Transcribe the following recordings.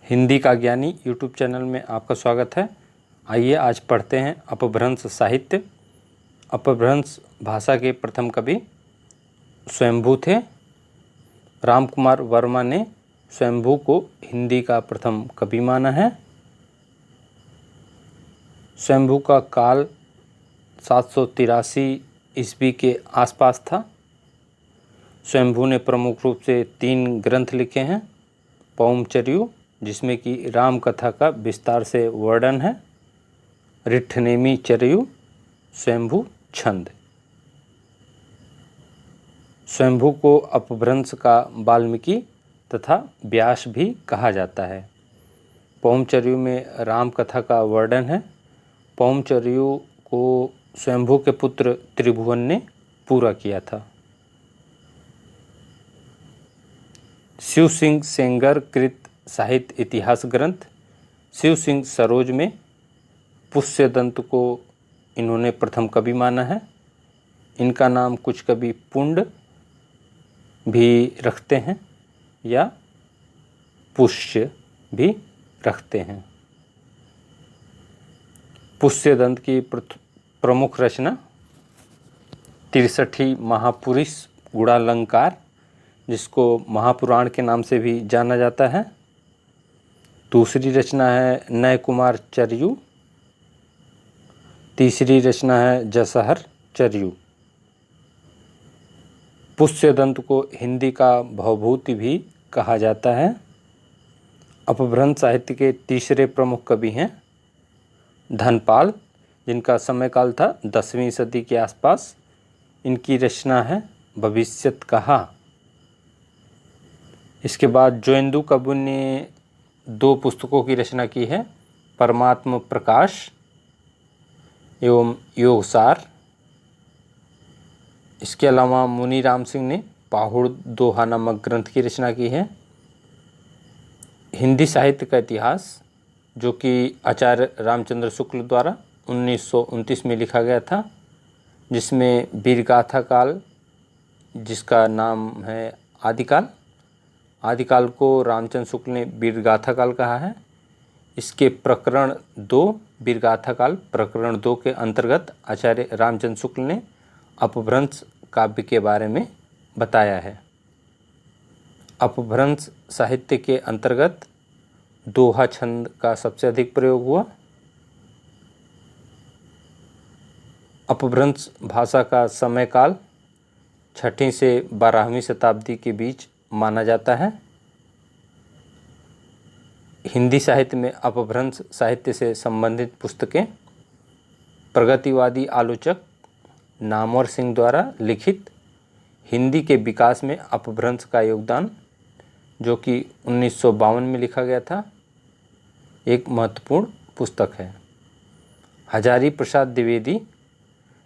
हिंदी का ज्ञानी YouTube channel में आपका स्वागत है। आइए आज पढ़ते हैं अपभ्रंश साहित्य। अपभ्रंश भाषा के प्रथम कवि स्वयंभू थे। रामकुमार वर्मा ने स्वयंभू को हिंदी का प्रथम कवि माना है। स्वयंभू का काल 783 ईस्वी के आसपास था। स्वयंभू ने प्रमुख रूप से 3 ग्रंथ लिखे हैं। पौमचर्यु, जिसमें कि राम कथा का विस्तार से वर्णन है। ऋठनेमी चर्यु, स्वयंभू छंद। स्वयंभू को अपभ्रंश का वाल्मीकि तथा व्यास भी कहा जाता है। पौमचर्यु में राम कथा का वर्णन है। पौमचर्यु को स्वयंभू के पुत्र त्रिभुवन ने पूरा किया था। शिव सिंह सेंगर कृत साहित्य इतिहास ग्रंथ। शिव सिंह सरोज में पुष्यदंत को इन्होंने प्रथम कवि माना है। इनका नाम कुछ कवि पुंड भी रखते हैं या पुष्य भी रखते हैं। पुष्यदंत की प्रमुख रचना 63 महापुरुष गुणालंकार, जिसको महापुराण के नाम से भी जाना जाता है। दूसरी रचना है नय कुमार चर्यु। तीसरी रचना है जसहर चर्यु। पुष्यदंत को हिंदी का भवभूति भी कहा जाता है। अपभ्रंश साहित्य के तीसरे प्रमुख कवि हैं धनपाल, जिनका समय था 10वीं सदी के आसपास। इनकी रचना है भविष्यत कहा। इसके बाद जोयेंदु कबीर ने 2 पुस्तकों की रचना की है, परमात्म प्रकाश एवं योगसार। इसके अलावा मुनि राम सिंह ने पाहुड़ दोहा नामक ग्रंथ की रचना की है। हिंदी साहित्य का इतिहास, जो कि आचार्य रामचंद्र शुक्ल द्वारा 1929 में लिखा गया था, जिसमें वीरगाथा काल, जिसका नाम है आदिकाल। आदिकाल को रामचंद्र शुक्ल ने वीरगाथा काल कहा है। इसके प्रकरण 2 वीरगाथा काल प्रकरण 2 के अंतर्गत आचार्य रामचंद्र शुक्ल ने अपभ्रंश काव्य के बारे में बताया है। अपभ्रंश साहित्य के अंतर्गत दोहा छंद का सबसे अधिक प्रयोग हुआ। अपभ्रंश भाषा का समय काल 6वीं से 12वीं शताब्दी के बीच माना जाता है। हिंदी साहित्य में अपभ्रंश साहित्य से संबंधित पुस्तकें प्रगतिवादी आलोचक नामवर सिंह द्वारा लिखित हिंदी के विकास में अपभ्रंश का योगदान, जो कि 1952 में लिखा गया था, एक महत्वपूर्ण पुस्तक है। हजारी प्रसाद द्विवेदी,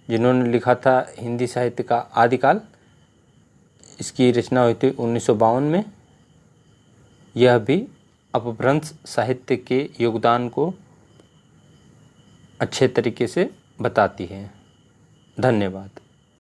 जिन्होंने लिखा था हिंदी साहित्य का आदिकाल, इसकी रचना हुई थी 1952 में। यह भी अपभ्रंश साहित्य के योगदान को अच्छे तरीके से बताती है। धन्यवाद।